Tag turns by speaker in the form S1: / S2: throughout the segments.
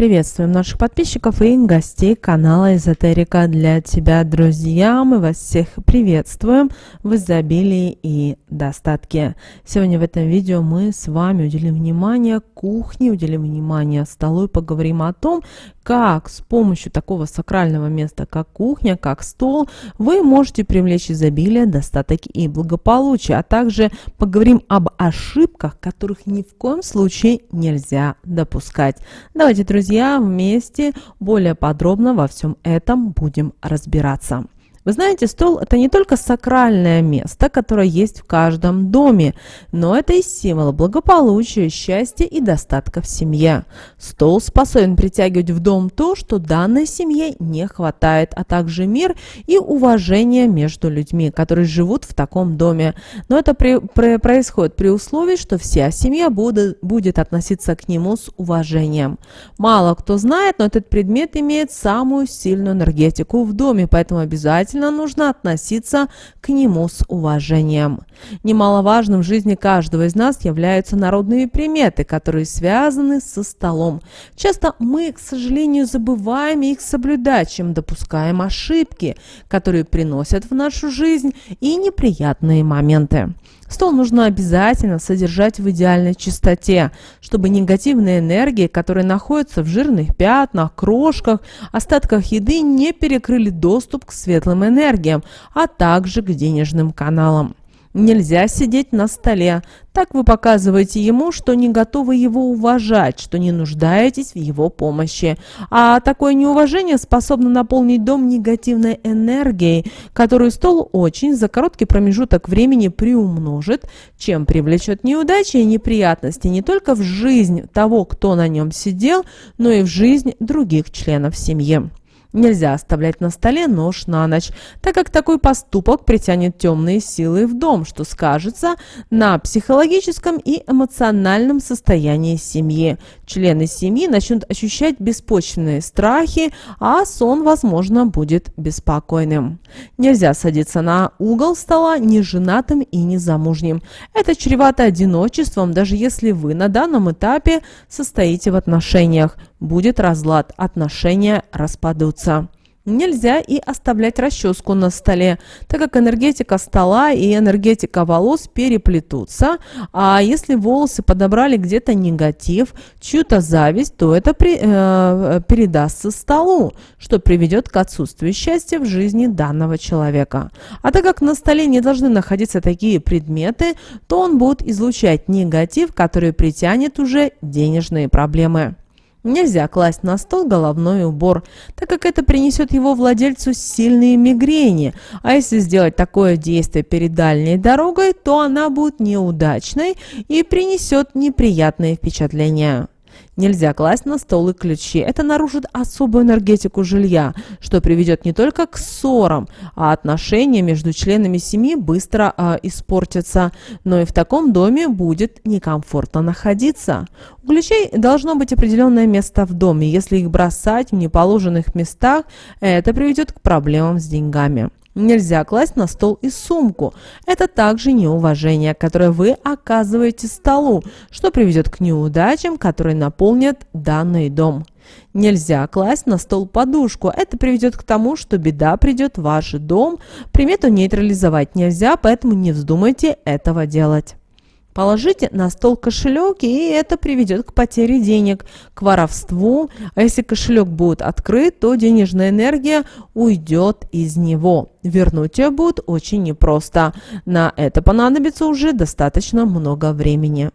S1: Приветствуем наших подписчиков и гостей канала Эзотерика для тебя, друзья. Мы вас всех приветствуем в изобилии и достатке. Сегодня в этом видео мы с вами уделим внимание кухне, уделим внимание столу и поговорим о том, как с помощью такого сакрального места, как кухня, как стол, вы можете привлечь изобилие, достаток и благополучие. А также поговорим об ошибках, которых ни в коем случае нельзя допускать. Давайте, друзья, вместе более подробно во всем этом будем разбираться. Вы знаете, стол – это не только сакральное место, которое есть в каждом доме, но это и символ благополучия, счастья и достатка в семье. Стол способен притягивать в дом то, что данной семье не хватает, а также мир и уважение между людьми, которые живут в таком доме. Но это происходит при условии, что вся семья будет относиться к нему с уважением. Мало кто знает, но этот предмет имеет самую сильную энергетику в доме, поэтому обязательно нужно относиться к нему с уважением. Немаловажным в жизни каждого из нас являются народные приметы, которые связаны со столом. Часто мы, к сожалению, забываем их соблюдать, чем допускаем ошибки, которые приносят в нашу жизнь и неприятные моменты. Стол нужно обязательно содержать в идеальной чистоте, чтобы негативные энергии, которые находятся в жирных пятнах, крошках, остатках еды, не перекрыли доступ к светлым энергиям, а также к денежным каналам. Нельзя сидеть на столе. Так вы показываете ему, что не готовы его уважать, что не нуждаетесь в его помощи. А такое неуважение способно наполнить дом негативной энергией, которую стол очень за короткий промежуток времени приумножит, чем привлечет неудачи и неприятности не только в жизнь того, кто на нем сидел, но и в жизнь других членов семьи. Нельзя оставлять на столе нож на ночь, так как такой поступок притянет темные силы в дом, что скажется на психологическом и эмоциональном состоянии семьи. Члены семьи начнут ощущать беспочвенные страхи, а сон, возможно, будет беспокойным. Нельзя садиться на угол стола неженатым и незамужним. Это чревато одиночеством, даже если вы на данном этапе состоите в отношениях. Будет разлад, отношения распадутся. Нельзя и оставлять расческу на столе, так как энергетика стола и энергетика волос переплетутся, а если волосы подобрали где-то негатив, чью-то зависть, то это передастся столу, что приведет к отсутствию счастья в жизни данного человека. А так как на столе не должны находиться такие предметы, то он будет излучать негатив, который притянет уже денежные проблемы. Нельзя класть на стол головной убор, так как это принесет его владельцу сильные мигрени, а если сделать такое действие перед дальней дорогой, то она будет неудачной и принесет неприятные впечатления. Нельзя класть на стол и ключи. Это нарушит особую энергетику жилья, что приведет не только к ссорам, а отношения между членами семьи быстро испортятся, но и в таком доме будет некомфортно находиться. У ключей должно быть определенное место в доме. Если их бросать в неположенных местах, это приведет к проблемам с деньгами. Нельзя класть на стол и сумку. Это также неуважение, которое вы оказываете столу, что приведет к неудачам, которые наполнят данный дом. Нельзя класть на стол подушку. Это приведет к тому, что беда придет в ваш дом. Примету нейтрализовать нельзя, поэтому не вздумайте этого делать. Положите на стол кошелек, и это приведет к потере денег, к воровству. А если кошелек будет открыт, то денежная энергия уйдет из него. Вернуть ее будет очень непросто. На это понадобится уже достаточно много времени.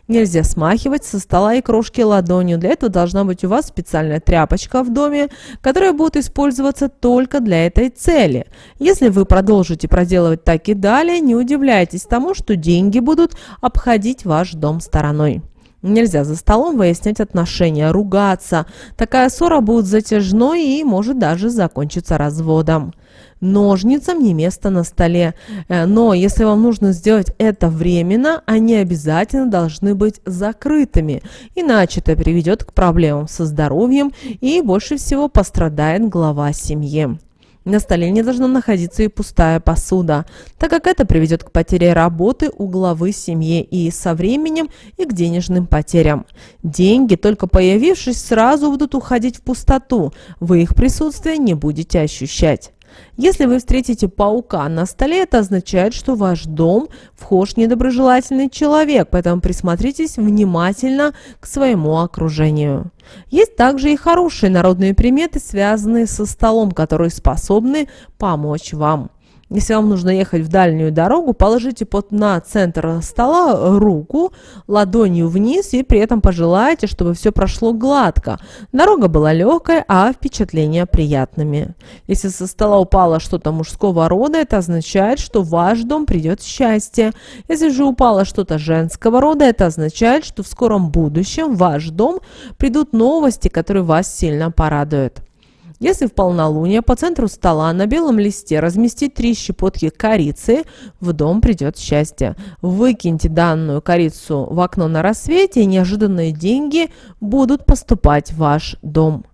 S1: Нельзя смахивать со стола и крошки ладонью. Для этого должна быть у вас специальная тряпочка в доме, которая будет использоваться только для этой цели. Если вы продолжите проделывать так и далее, не удивляйтесь тому, что деньги будут обходить ваш дом стороной. Нельзя за столом выяснять отношения, ругаться. Такая ссора будет затяжной и может даже закончиться разводом. Ножницам не место на столе, но если вам нужно сделать это временно, они обязательно должны быть закрытыми, иначе это приведет к проблемам со здоровьем и больше всего пострадает глава семьи. На столе не должна находиться и пустая посуда, так как это приведет к потере работы у главы семьи и со временем и к денежным потерям. Деньги, только появившись, сразу будут уходить в пустоту, вы их присутствие не будете ощущать. Если вы встретите паука на столе, это означает, что в ваш дом вхож недоброжелательный человек, поэтому присмотритесь внимательно к своему окружению. Есть также и хорошие народные приметы, связанные со столом, которые способны помочь вам. Если вам нужно ехать в дальнюю дорогу, положите на центр стола руку ладонью вниз и при этом пожелайте, чтобы все прошло гладко. Дорога была легкой, а впечатления приятными. Если со стола упало что-то мужского рода, это означает, что в ваш дом придет счастье. Если же упало что-то женского рода, это означает, что в скором будущем в ваш дом придут новости, которые вас сильно порадуют. Если в полнолуние по центру стола на белом листе разместить 3 щепотки корицы, в дом придет счастье. Выкиньте данную корицу в окно на рассвете, и неожиданные деньги будут поступать в ваш дом.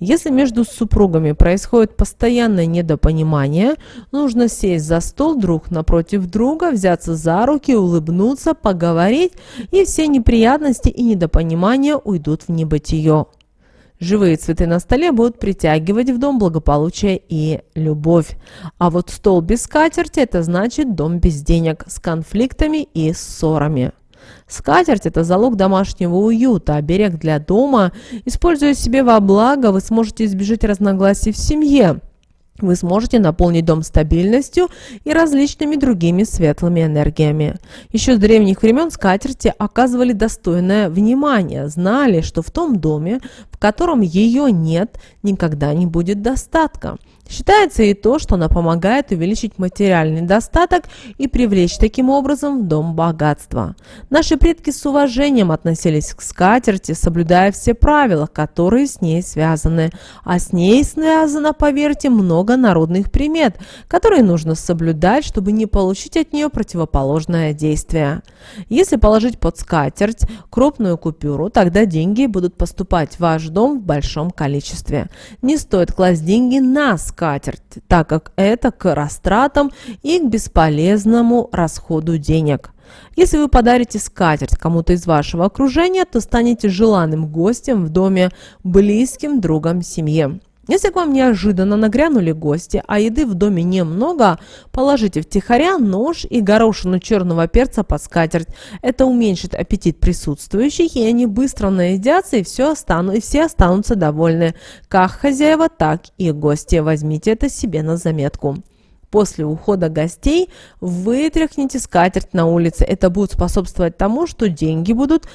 S1: Если между супругами происходит постоянное недопонимание, нужно сесть за стол друг напротив друга, взяться за руки, улыбнуться, поговорить, и все неприятности и недопонимания уйдут в небытие. Живые цветы на столе будут притягивать в дом благополучие и любовь. А вот стол без скатерти – это значит дом без денег, с конфликтами и ссорами. Скатерть – это залог домашнего уюта, оберег для дома. Используя себе во благо, вы сможете избежать разногласий в семье. Вы сможете наполнить дом стабильностью и различными другими светлыми энергиями. Еще с древних времен скатерти оказывали достойное внимание, знали, что в том доме, в котором ее нет, никогда не будет достатка. Считается и то, что она помогает увеличить материальный достаток и привлечь таким образом в дом богатства. Наши предки с уважением относились к скатерти, соблюдая все правила, которые с ней связаны. А с ней связано, поверьте, много народных примет, которые нужно соблюдать, чтобы не получить от нее противоположное действие. Если положить под скатерть крупную купюру, тогда деньги будут поступать в ваш дом в большом количестве. Не стоит класть деньги на скатерть, так как это к растратам и к бесполезному расходу денег. Если вы подарите скатерть кому-то из вашего окружения, то станете желанным гостем в доме, близким другом семьи. Если к вам неожиданно нагрянули гости, а еды в доме немного, положите втихаря нож и горошину черного перца под скатерть. Это уменьшит аппетит присутствующих, и они быстро наедятся, и все останутся довольны. Как хозяева, так и гости. Возьмите это себе на заметку. После ухода гостей вытряхните скатерть на улице. Это будет способствовать тому, что деньги будут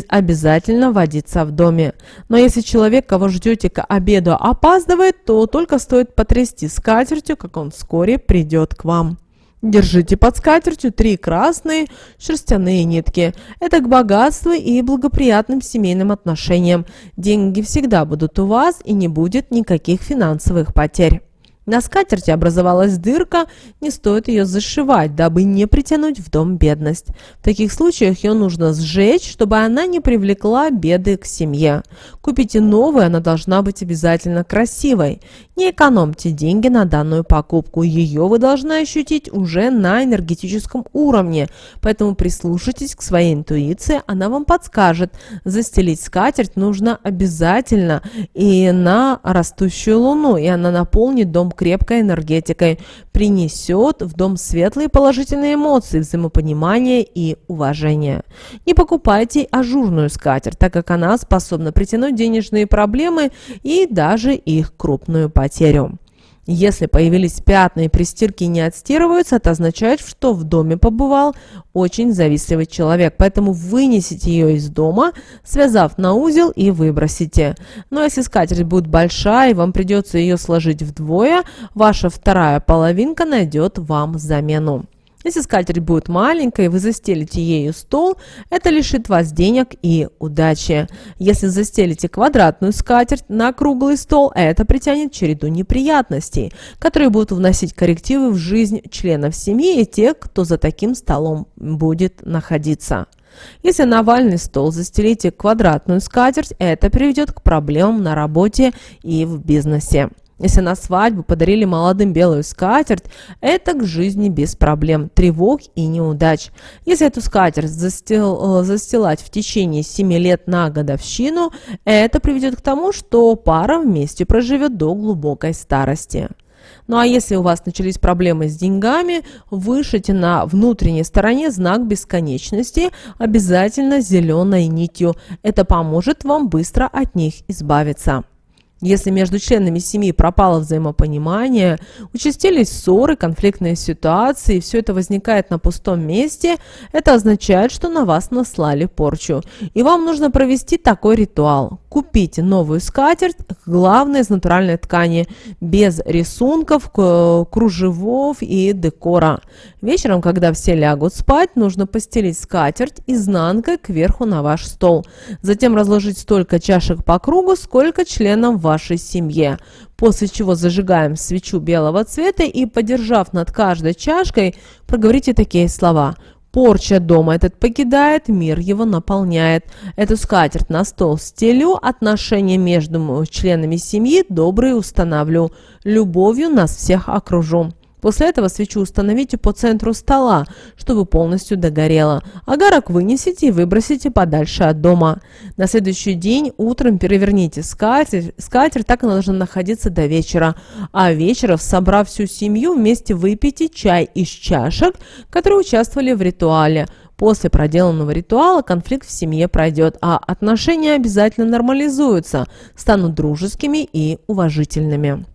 S1: обязательно водиться в доме. Но если человек, кого ждете к обеду, опаздывает, то только стоит потрясти скатертью, как он вскоре придет к вам. Держите под скатертью 3 красные шерстяные нитки. Это к богатству и благоприятным семейным отношениям. Деньги всегда будут у вас, и не будет никаких финансовых потерь. На скатерти образовалась дырка, не стоит ее зашивать, дабы не притянуть в дом бедность. В таких случаях ее нужно сжечь, чтобы она не привлекла беды к семье. Купите новую, она должна быть обязательно красивой. Не экономьте деньги на данную покупку, ее вы должны ощутить уже на энергетическом уровне, поэтому прислушайтесь к своей интуиции, она вам подскажет. Застелить скатерть нужно обязательно и на растущую луну, и она наполнит дом крепкой энергетикой, принесет в дом светлые положительные эмоции, взаимопонимание и уважение. Не покупайте ажурную скатерть, так как она способна притянуть денежные проблемы и даже их крупную потерю. Если появились пятна и при стирке не отстирываются, это означает, что в доме побывал очень завистливый человек. Поэтому вынесите ее из дома, связав на узел, и выбросите. Но если скатерть будет большая и вам придется ее сложить вдвое, ваша вторая половинка найдет вам замену. Если скатерть будет маленькой, и вы застелите ею стол, это лишит вас денег и удачи. Если застелите квадратную скатерть на круглый стол, это притянет череду неприятностей, которые будут вносить коррективы в жизнь членов семьи и тех, кто за таким столом будет находиться. Если на овальный стол застелите квадратную скатерть, это приведет к проблемам на работе и в бизнесе. Если на свадьбу подарили молодым белую скатерть, это к жизни без проблем, тревог и неудач. Если эту скатерть застилать в течение 7 лет на годовщину, это приведет к тому, что пара вместе проживет до глубокой старости. Ну а если у вас начались проблемы с деньгами, вышите на внутренней стороне знак бесконечности обязательно зеленой нитью. Это поможет вам быстро от них избавиться. Если между членами семьи пропало взаимопонимание, участились ссоры, конфликтные ситуации, все это возникает на пустом месте, это означает, что на вас наслали порчу. И вам нужно провести такой ритуал. Купите новую скатерть, главное из натуральной ткани, без рисунков, кружевов и декора. Вечером, когда все лягут спать, нужно постелить скатерть изнанкой кверху на ваш стол. Затем разложить столько чашек по кругу, сколько членов вашей семье. После чего зажигаем свечу белого цвета и, подержав над каждой чашкой, проговорите такие слова: «Порча дома этот покидает, мир его наполняет. Эту скатерть на стол стелю, отношения между членами семьи добрые установлю, любовью нас всех окружу». После этого свечу установите по центру стола, чтобы полностью догорела. Огарок вынесите и выбросите подальше от дома. На следующий день утром переверните скатерть, так она должна находиться до вечера. А вечером, собрав всю семью, вместе выпейте чай из чашек, которые участвовали в ритуале. После проделанного ритуала конфликт в семье пройдет, а отношения обязательно нормализуются, станут дружескими и уважительными.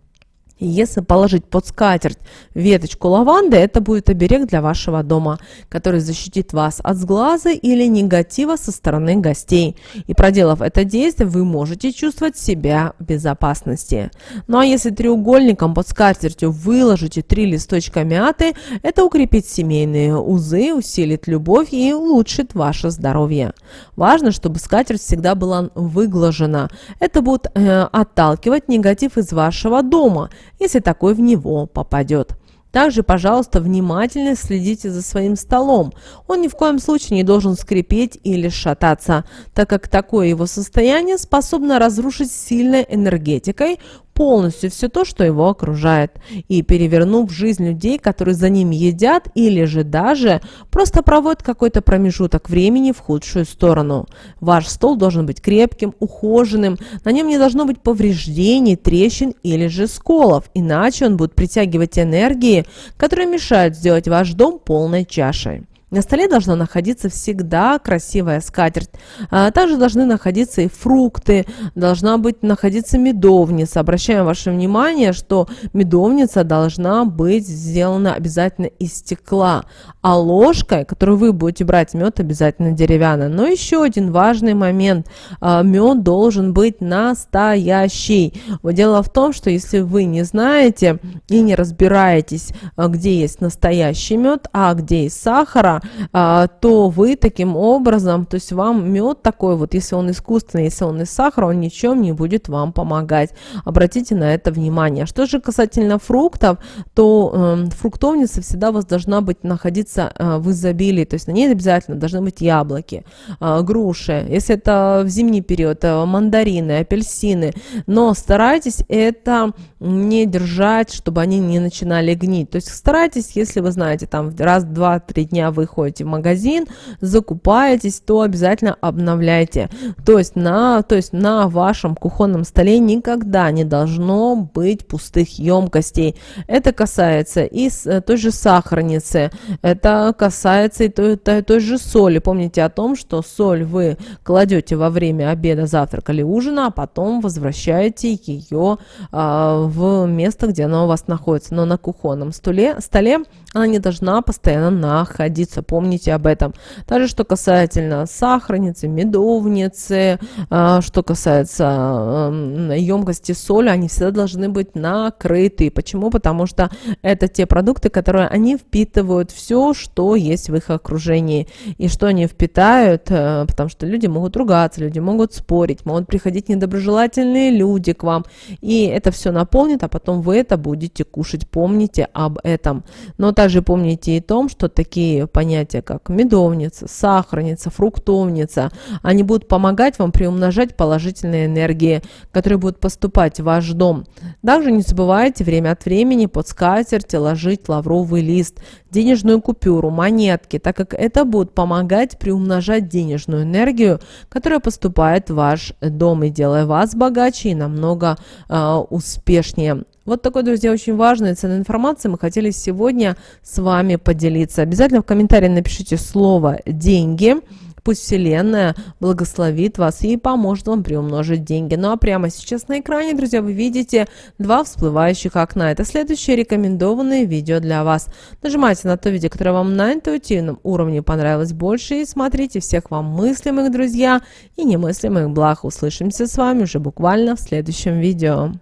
S1: Если положить под скатерть веточку лаванды, это будет оберег для вашего дома, который защитит вас от сглаза или негатива со стороны гостей. И проделав это действие, вы можете чувствовать себя в безопасности. Ну а если треугольником под скатертью выложите 3 листочка мяты, это укрепит семейные узы, усилит любовь и улучшит ваше здоровье. Важно, чтобы скатерть всегда была выглажена. Это будет отталкивать негатив из вашего дома, если такой в него попадет. Также, пожалуйста, внимательно следите за своим столом. Он ни в коем случае не должен скрипеть или шататься, так как такое его состояние способно разрушить сильной энергетикой полностью все то, что его окружает, и перевернув жизнь людей, которые за ним едят или же даже просто проводят какой-то промежуток времени в худшую сторону. Ваш стол должен быть крепким, ухоженным, на нем не должно быть повреждений, трещин или же сколов, иначе он будет притягивать энергии, которые мешают сделать ваш дом полной чашей. На столе должна находиться всегда красивая скатерть. Также должны находиться и фрукты, должна находиться медовница. Обращаем ваше внимание, что медовница должна быть сделана обязательно из стекла, а ложкой, которую вы будете брать мед, обязательно деревянная. Но еще один важный момент. Мед должен быть настоящий. Дело в том, что если вы не знаете и не разбираетесь, где есть настоящий мед, а где есть сахара, то вы таким образом, то есть вам мед такой вот, если он искусственный, если он из сахара, он ничем не будет вам помогать. Обратите на это внимание. Что же касательно фруктов, то фруктовница всегда у вас должна быть находиться в изобилии, то есть на ней обязательно должны быть яблоки, груши, если это в зимний период, мандарины, апельсины, но старайтесь это не держать, чтобы они не начинали гнить. То есть старайтесь, если вы знаете, там раз, 2-3 дня вы ходите в магазин, закупаетесь, то обязательно обновляйте. То есть на вашем кухонном столе никогда не должно быть пустых емкостей. Это касается и той же сахарницы, это касается и той же соли. Помните о том, что соль вы кладете во время обеда, завтрака или ужина, а потом возвращаете ее в место, где она у вас находится. Но на кухонном столе она не должна постоянно находиться. Помните об этом. Также, что касательно сахарницы, медовницы, что касается емкости соли, они всегда должны быть накрыты. Почему? Потому что это те продукты, которые они впитывают все, что есть в их окружении. И что они впитают, потому что люди могут ругаться, люди могут спорить, могут приходить недоброжелательные люди к вам. И это все наполнит, а потом вы это будете кушать. Помните об этом. Но также помните и о том, что такие понятия понятия, как медовница, сахарница, фруктовница. Они будут помогать вам приумножать положительные энергии, которые будут поступать в ваш дом. Также не забывайте время от времени под скатерть ложить лавровый лист, денежную купюру, монетки, так как это будет помогать приумножать денежную энергию, которая поступает в ваш дом и делая вас богаче и намного успешнее. Вот такой, друзья, очень важная и ценная информация мы хотели сегодня с вами поделиться. Обязательно в комментарии напишите слово «деньги». Пусть Вселенная благословит вас и поможет вам приумножить деньги. Ну а прямо сейчас на экране, друзья, вы видите 2 всплывающих окна. Это следующее рекомендованное видео для вас. Нажимайте на то видео, которое вам на интуитивном уровне понравилось больше. И смотрите. Всех вам мыслимых, друзья, и немыслимых благ. Услышимся с вами уже буквально в следующем видео.